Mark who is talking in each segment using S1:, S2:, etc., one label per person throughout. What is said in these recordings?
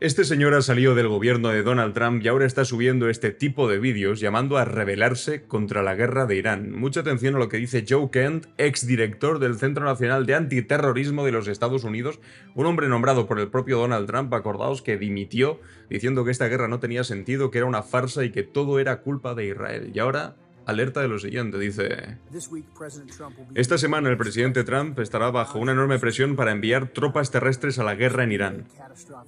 S1: Este señor ha salido del gobierno de Donald Trump y ahora está subiendo este tipo de vídeos llamando a rebelarse contra la guerra de Irán. Mucha atención a lo que dice Joe Kent, exdirector del Centro Nacional de Antiterrorismo de los Estados Unidos, un hombre nombrado por el propio Donald Trump, acordaos que dimitió diciendo que esta guerra no tenía sentido, que era una farsa y que todo era culpa de Israel. Y ahora alerta de lo siguiente, dice: esta semana el presidente Trump estará bajo una enorme presión para enviar tropas terrestres a la guerra en Irán.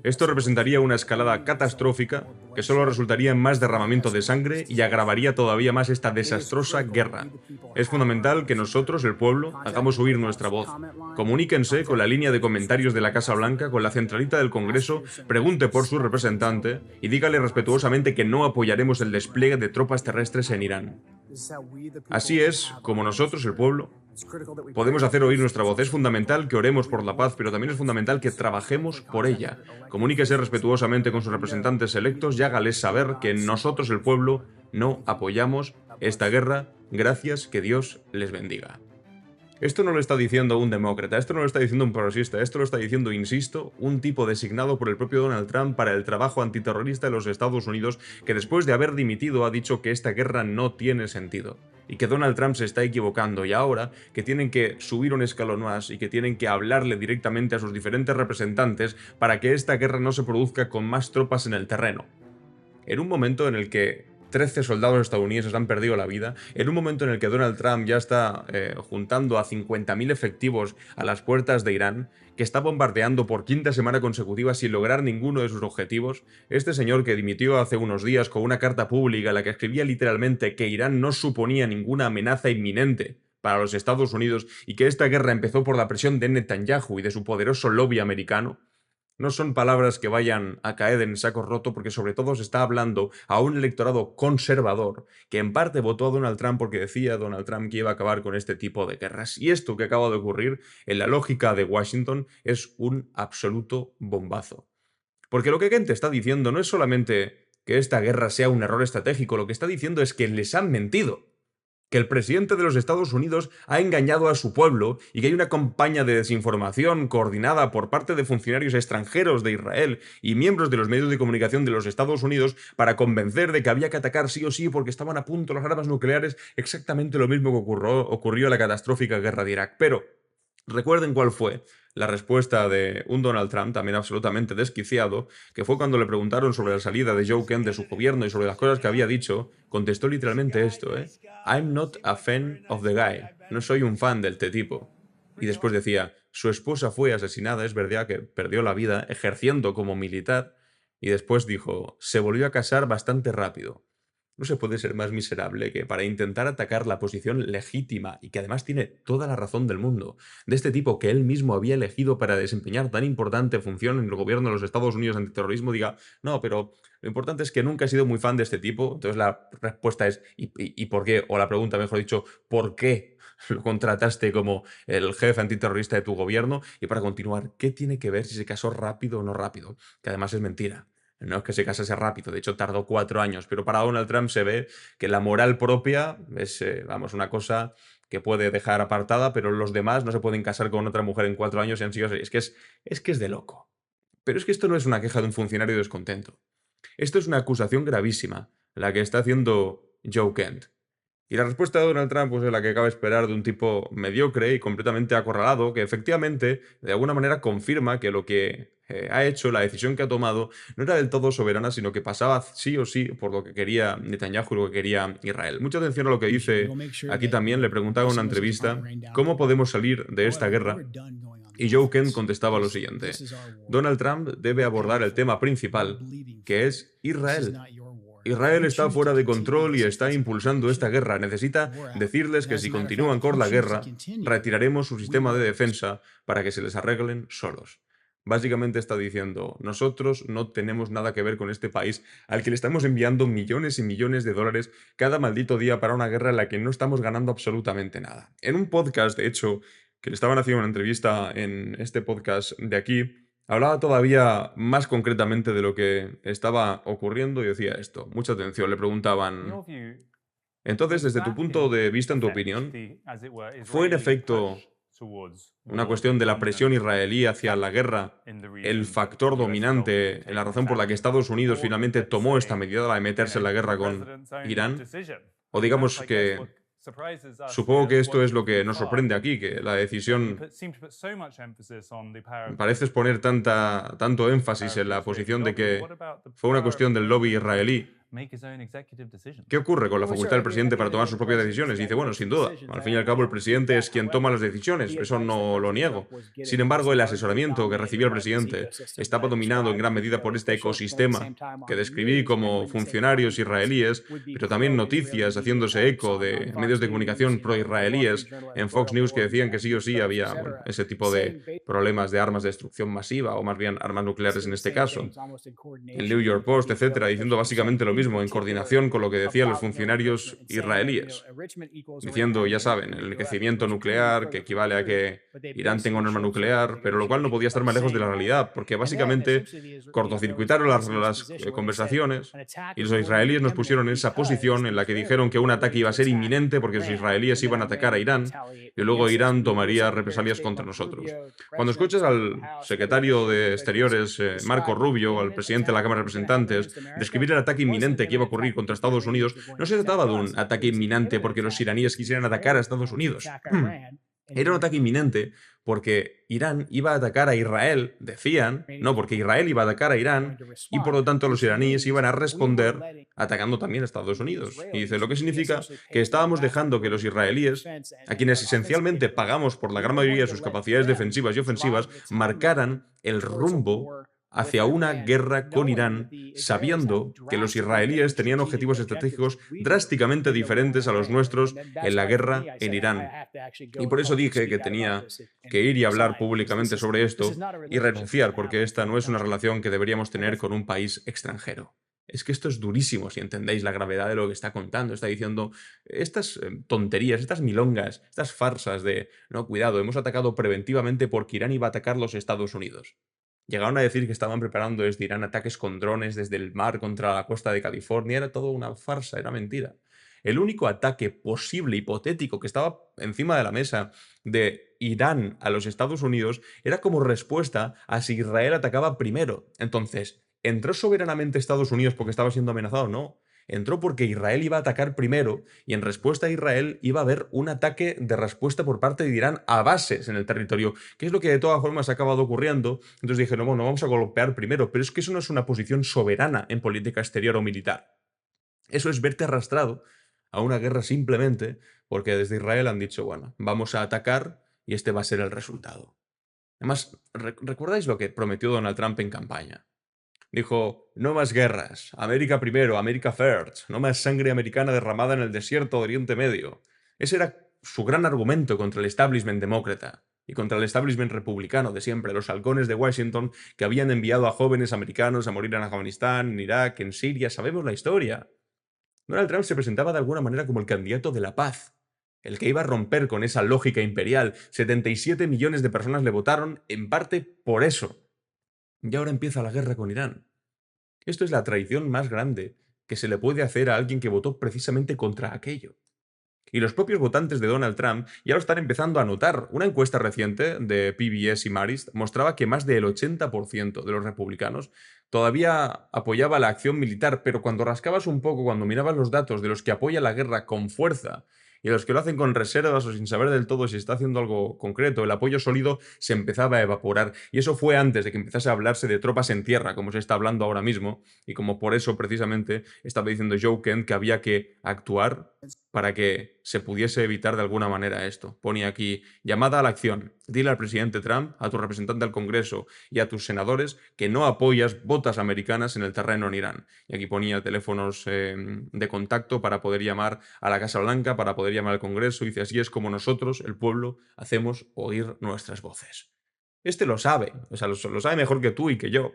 S1: Esto representaría una escalada catastrófica que solo resultaría en más derramamiento de sangre y agravaría todavía más esta desastrosa guerra. Es fundamental que nosotros, el pueblo, hagamos oír nuestra voz. Comuníquense con la línea de comentarios de la Casa Blanca, con la centralita del Congreso, pregunte por su representante y dígale respetuosamente que no apoyaremos el despliegue de tropas terrestres en Irán. Así es como nosotros, el pueblo, podemos hacer oír nuestra voz. Es fundamental que oremos por la paz, pero también es fundamental que trabajemos por ella. Comuníquese respetuosamente con sus representantes electos y hágales saber que nosotros, el pueblo, no apoyamos esta guerra. Gracias, que Dios les bendiga. Esto no lo está diciendo un demócrata, esto no lo está diciendo un progresista, esto lo está diciendo, insisto, un tipo designado por el propio Donald Trump para el trabajo antiterrorista de los Estados Unidos, que después de haber dimitido ha dicho que esta guerra no tiene sentido y que Donald Trump se está equivocando, y ahora que tienen que subir un escalón más y que tienen que hablarle directamente a sus diferentes representantes para que esta guerra no se produzca con más tropas en el terreno. En un momento en el que 13 soldados estadounidenses han perdido la vida, en un momento en el que Donald Trump ya está juntando a 50.000 efectivos a las puertas de Irán, que está bombardeando por quinta semana consecutiva sin lograr ninguno de sus objetivos, este señor que dimitió hace unos días con una carta pública en la que escribía literalmente que Irán no suponía ninguna amenaza inminente para los Estados Unidos y que esta guerra empezó por la presión de Netanyahu y de su poderoso lobby americano, no son palabras que vayan a caer en saco roto, porque sobre todo se está hablando a un electorado conservador que en parte votó a Donald Trump porque decía Donald Trump que iba a acabar con este tipo de guerras. Y esto que acaba de ocurrir, en la lógica de Washington, es un absoluto bombazo. Porque lo que Kent está diciendo no es solamente que esta guerra sea un error estratégico, lo que está diciendo es que les han mentido, que el presidente de los Estados Unidos ha engañado a su pueblo y que hay una campaña de desinformación coordinada por parte de funcionarios extranjeros de Israel y miembros de los medios de comunicación de los Estados Unidos para convencer de que había que atacar sí o sí porque estaban a punto las armas nucleares, exactamente lo mismo que ocurrió en la catastrófica guerra de Irak. Pero recuerden cuál fue la respuesta de un Donald Trump, también absolutamente desquiciado, que fue cuando le preguntaron sobre la salida de Joe Kent de su gobierno y sobre las cosas que había dicho, contestó literalmente esto, I'm not a fan of the guy. No soy un fan del tipo. Y después decía, su esposa fue asesinada, es verdad que perdió la vida ejerciendo como militar, y después dijo, se volvió a casar bastante rápido. No se puede ser más miserable que para intentar atacar la posición legítima y que además tiene toda la razón del mundo de este tipo que él mismo había elegido para desempeñar tan importante función en el gobierno de los Estados Unidos antiterrorismo, diga, no, pero lo importante es que nunca he sido muy fan de este tipo. Entonces la respuesta es, ¿y por qué? O la pregunta, mejor dicho, ¿por qué lo contrataste como el jefe antiterrorista de tu gobierno? Y para continuar, ¿qué tiene que ver si se casó rápido o no rápido? Que además es mentira. No es que se casase rápido, de hecho tardó 4 años, pero para Donald Trump se ve que la moral propia es, vamos, una cosa que puede dejar apartada, pero los demás no se pueden casar con otra mujer en 4 años y han sido... Es que es de loco. Pero es que esto no es una queja de un funcionario descontento. Esto es una acusación gravísima, la que está haciendo Joe Kent. Y la respuesta de Donald Trump pues, es la que cabe esperar de un tipo mediocre y completamente acorralado, que efectivamente, de alguna manera, confirma que lo que ha hecho, la decisión que ha tomado, no era del todo soberana, sino que pasaba sí o sí por lo que quería Netanyahu y lo que quería Israel. Mucha atención a lo que dice aquí también. Le preguntaba en una entrevista cómo podemos salir de esta guerra. Y Joe Kent contestaba lo siguiente: Donald Trump debe abordar el tema principal, que es Israel. Israel está fuera de control y está impulsando esta guerra. Necesita decirles que si continúan con la guerra, retiraremos su sistema de defensa para que se les arreglen solos. Básicamente está diciendo, nosotros no tenemos nada que ver con este país al que le estamos enviando millones y millones de dólares cada maldito día para una guerra en la que no estamos ganando absolutamente nada. En un podcast, de hecho, que le estaban haciendo una entrevista en este podcast de aquí, hablaba todavía más concretamente de lo que estaba ocurriendo y decía esto. Mucha atención, le preguntaban, entonces, desde tu punto de vista, en tu opinión, ¿fue en efecto una cuestión de la presión israelí hacia la guerra, el factor dominante, la razón por la que Estados Unidos finalmente tomó esta medida de meterse en la guerra con Irán, o digamos que supongo que esto es lo que nos sorprende aquí, que la decisión pareces poner tanto énfasis en la posición de que fue una cuestión del lobby israelí. ¿Qué ocurre con la facultad del presidente para tomar sus propias decisiones? Y dice, bueno, sin duda, al fin y al cabo el presidente es quien toma las decisiones, eso no lo niego. Sin embargo, el asesoramiento que recibió el presidente estaba dominado en gran medida por este ecosistema que describí como funcionarios israelíes, pero también noticias haciéndose eco de medios de comunicación pro-israelíes en Fox News que decían que sí o sí había ese tipo de problemas de armas de destrucción masiva, o más bien armas nucleares en este caso. El New York Post, etcétera, diciendo básicamente lo mismo, en coordinación con lo que decían los funcionarios israelíes, diciendo, ya saben, el enriquecimiento nuclear, que equivale a que Irán tenga un arma nuclear, pero lo cual no podía estar más lejos de la realidad, porque básicamente cortocircuitaron las conversaciones y los israelíes nos pusieron en esa posición en la que dijeron que un ataque iba a ser inminente porque los israelíes iban a atacar a Irán y luego Irán tomaría represalias contra nosotros. Cuando escuchas al secretario de Exteriores, Marco Rubio, al presidente de la Cámara de Representantes, describir el ataque inminente que iba a ocurrir contra Estados Unidos, no se trataba de un ataque inminente porque los iraníes quisieran atacar a Estados Unidos. Era un ataque inminente porque Irán iba a atacar a Israel, decían, no, porque Israel iba a atacar a Irán y por lo tanto los iraníes iban a responder atacando también a Estados Unidos. Y dice, lo que significa que estábamos dejando que los israelíes, a quienes esencialmente pagamos por la gran mayoría de sus capacidades defensivas y ofensivas, marcaran el rumbo hacia una guerra con Irán, sabiendo que los israelíes tenían objetivos estratégicos drásticamente diferentes a los nuestros en la guerra en Irán. Y por eso dije que tenía que ir y hablar públicamente sobre esto y renunciar, porque esta no es una relación que deberíamos tener con un país extranjero. Es que esto es durísimo si entendéis la gravedad de lo que está contando. Está diciendo estas tonterías, estas milongas, estas farsas de, no, cuidado, hemos atacado preventivamente porque Irán iba a atacar los Estados Unidos. Llegaron a decir que estaban preparando desde Irán ataques con drones desde el mar contra la costa de California. Era todo una farsa, era mentira. El único ataque posible, hipotético, que estaba encima de la mesa de Irán a los Estados Unidos era como respuesta a si Israel atacaba primero. Entonces, ¿entró soberanamente Estados Unidos porque estaba siendo amenazado? No. Entró porque Israel iba a atacar primero y en respuesta a Israel iba a haber un ataque de respuesta por parte de Irán a bases en el territorio, que es lo que de todas formas ha acabado ocurriendo. Entonces dijeron, bueno, vamos a golpear primero, pero es que eso no es una posición soberana en política exterior o militar. Eso es verte arrastrado a una guerra simplemente porque desde Israel han dicho, bueno, vamos a atacar y este va a ser el resultado. Además, ¿recordáis lo que prometió Donald Trump en campaña? Dijo, no más guerras, América primero, América first, no más sangre americana derramada en el desierto de Oriente Medio. Ese era su gran argumento contra el establishment demócrata y contra el establishment republicano de siempre, los halcones de Washington que habían enviado a jóvenes americanos a morir en Afganistán, en Irak, en Siria. Sabemos la historia. Donald Trump se presentaba de alguna manera como el candidato de la paz, el que iba a romper con esa lógica imperial. 77 millones de personas le votaron en parte por eso. Y ahora empieza la guerra con Irán. Esto es la traición más grande que se le puede hacer a alguien que votó precisamente contra aquello. Y los propios votantes de Donald Trump ya lo están empezando a notar. Una encuesta reciente de PBS y Marist mostraba que más del 80% de los republicanos todavía apoyaba la acción militar, pero cuando rascabas un poco, cuando mirabas los datos de los que apoyan la guerra con fuerza y los que lo hacen con reservas o sin saber del todo si está haciendo algo concreto, el apoyo sólido se empezaba a evaporar. Y eso fue antes de que empezase a hablarse de tropas en tierra, como se está hablando ahora mismo, y como por eso precisamente estaba diciendo Joe Kent que había que actuar para que se pudiese evitar de alguna manera esto. Ponía aquí, llamada a la acción. Dile al presidente Trump, a tu representante al Congreso y a tus senadores que no apoyas botas americanas en el terreno en Irán. Y aquí ponía teléfonos de contacto para poder llamar a la Casa Blanca, para poder llamar al Congreso. Y dice, así es como nosotros, el pueblo, hacemos oír nuestras voces. Este lo sabe, o sea, lo sabe mejor que tú y que yo.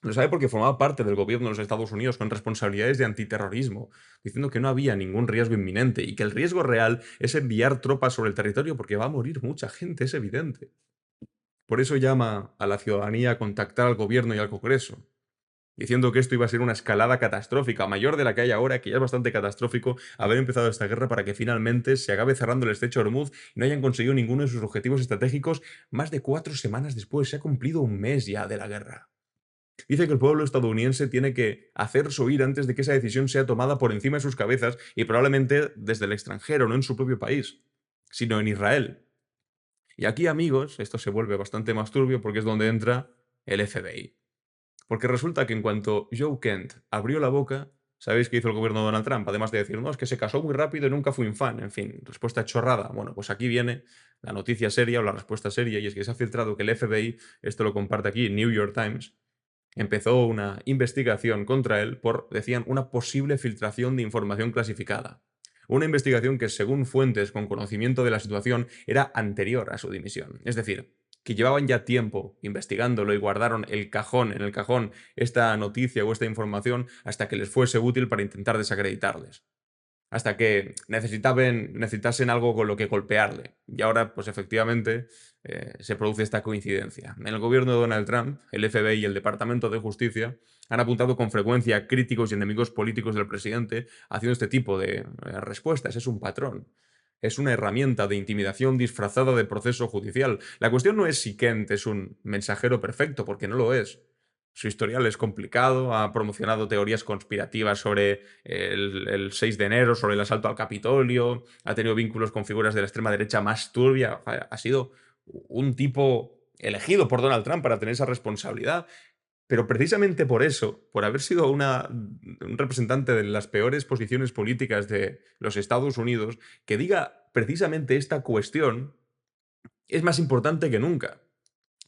S1: Lo sabe porque formaba parte del gobierno de los Estados Unidos con responsabilidades de antiterrorismo, diciendo que no había ningún riesgo inminente y que el riesgo real es enviar tropas sobre el territorio porque va a morir mucha gente, es evidente. Por eso llama a la ciudadanía a contactar al gobierno y al Congreso. diciendo que esto iba a ser una escalada catastrófica, mayor de la que hay ahora, que ya es bastante catastrófico haber empezado esta guerra para que finalmente se acabe cerrando el estrecho de Hormuz y no hayan conseguido ninguno de sus objetivos estratégicos más de 4 semanas después. Se ha cumplido un mes ya de la guerra. Dice que el pueblo estadounidense tiene que hacerse oír antes de que esa decisión sea tomada por encima de sus cabezas y probablemente desde el extranjero, no en su propio país, sino en Israel. Y aquí, amigos, esto se vuelve bastante más turbio porque es donde entra el FBI. Porque resulta que en cuanto Joe Kent abrió la boca, ¿sabéis qué hizo el gobierno de Donald Trump? Además de decir, no, es que se casó muy rápido y nunca fui un fan. En fin, respuesta chorrada. Bueno, pues aquí viene la noticia seria o la respuesta seria, y es que se ha filtrado que el FBI, esto lo comparte aquí New York Times, empezó una investigación contra él por, decían, una posible filtración de información clasificada. Una investigación que, según fuentes con conocimiento de la situación, era anterior a su dimisión. Es decir, que llevaban ya tiempo investigándolo y guardaron en el cajón esta noticia o esta información hasta que les fuese útil para intentar desacreditarles, hasta que necesitasen algo con lo que golpearle. Y ahora, pues efectivamente, se produce esta coincidencia. En el gobierno de Donald Trump, el FBI y el Departamento de Justicia han apuntado con frecuencia a críticos y enemigos políticos del presidente haciendo este tipo de respuestas. Es un patrón. Es una herramienta de intimidación disfrazada de proceso judicial. La cuestión no es si Kent es un mensajero perfecto, porque no lo es. Su historial es complicado, ha promocionado teorías conspirativas sobre el 6 de enero, sobre el asalto al Capitolio, ha tenido vínculos con figuras de la extrema derecha más turbia, ha sido un tipo elegido por Donald Trump para tener esa responsabilidad, pero precisamente por eso, por haber sido un representante de las peores posiciones políticas de los Estados Unidos, que diga precisamente esta cuestión es más importante que nunca.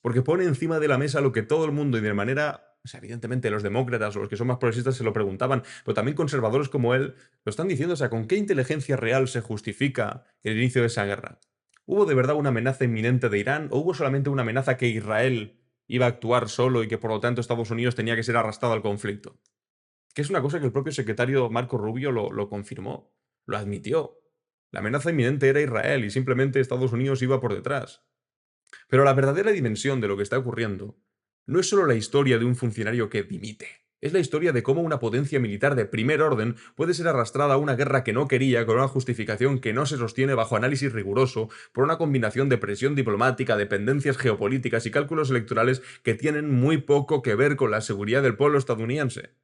S1: Porque pone encima de la mesa lo que todo el mundo y de manera, o sea, evidentemente los demócratas o los que son más progresistas se lo preguntaban, pero también conservadores como él lo están diciendo, o sea, ¿con qué inteligencia real se justifica el inicio de esa guerra? ¿Hubo de verdad una amenaza inminente de Irán o hubo solamente una amenaza que Israel iba a actuar solo y que por lo tanto Estados Unidos tenía que ser arrastrado al conflicto? Que es una cosa que el propio secretario Marco Rubio lo confirmó, lo admitió. La amenaza inminente era Israel y simplemente Estados Unidos iba por detrás. Pero la verdadera dimensión de lo que está ocurriendo no es solo la historia de un funcionario que dimite, es la historia de cómo una potencia militar de primer orden puede ser arrastrada a una guerra que no quería con una justificación que no se sostiene bajo análisis riguroso por una combinación de presión diplomática, dependencias geopolíticas y cálculos electorales que tienen muy poco que ver con la seguridad del pueblo estadounidense.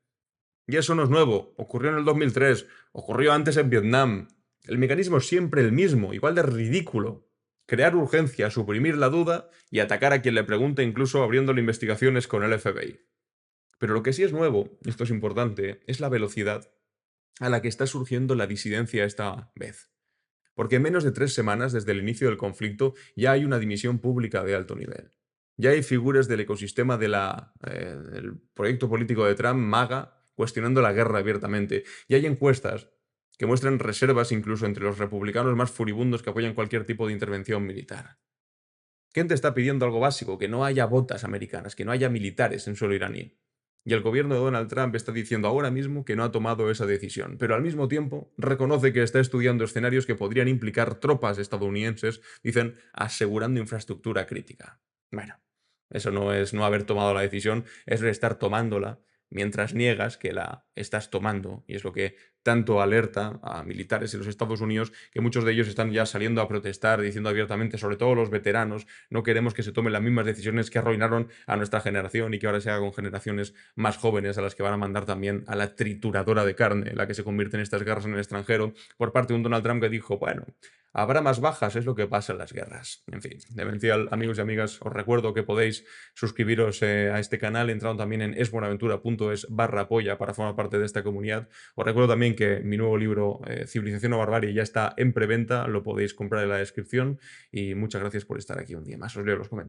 S1: Y eso no es nuevo, ocurrió en el 2003, ocurrió antes en Vietnam. El mecanismo es siempre el mismo, igual de ridículo. Crear urgencia, suprimir la duda y atacar a quien le pregunte, incluso abriéndole investigaciones con el FBI. Pero lo que sí es nuevo, y esto es importante, es la velocidad a la que está surgiendo la disidencia esta vez. Porque en menos de 3 semanas desde el inicio del conflicto ya hay una dimisión pública de alto nivel. Ya hay figuras del ecosistema del proyecto político de Trump, MAGA, cuestionando la guerra abiertamente. Y hay encuestas que muestran reservas incluso entre los republicanos más furibundos que apoyan cualquier tipo de intervención militar. Kent está pidiendo algo básico, que no haya botas americanas, que no haya militares en suelo iraní. Y el gobierno de Donald Trump está diciendo ahora mismo que no ha tomado esa decisión, pero al mismo tiempo reconoce que está estudiando escenarios que podrían implicar tropas estadounidenses, dicen, asegurando infraestructura crítica. Bueno, eso no es no haber tomado la decisión, es estar tomándola mientras niegas que la estás tomando. Y es lo que tanto alerta a militares en los Estados Unidos, que muchos de ellos están ya saliendo a protestar, diciendo abiertamente, sobre todo los veteranos, no queremos que se tomen las mismas decisiones que arruinaron a nuestra generación y que ahora se haga con generaciones más jóvenes a las que van a mandar también a la trituradora de carne, la que se convierte en estas guerras en el extranjero, por parte de un Donald Trump que dijo, bueno, habrá más bajas, es lo que pasa en las guerras. En fin, demencial, amigos y amigas, os recuerdo que podéis suscribiros a este canal entrando también en esbuenaventura.es/apoya para formar parte de esta comunidad. Os recuerdo también que mi nuevo libro, Civilización o Barbarie, ya está en preventa, lo podéis comprar en la descripción y muchas gracias por estar aquí un día más. Os leo los comentarios.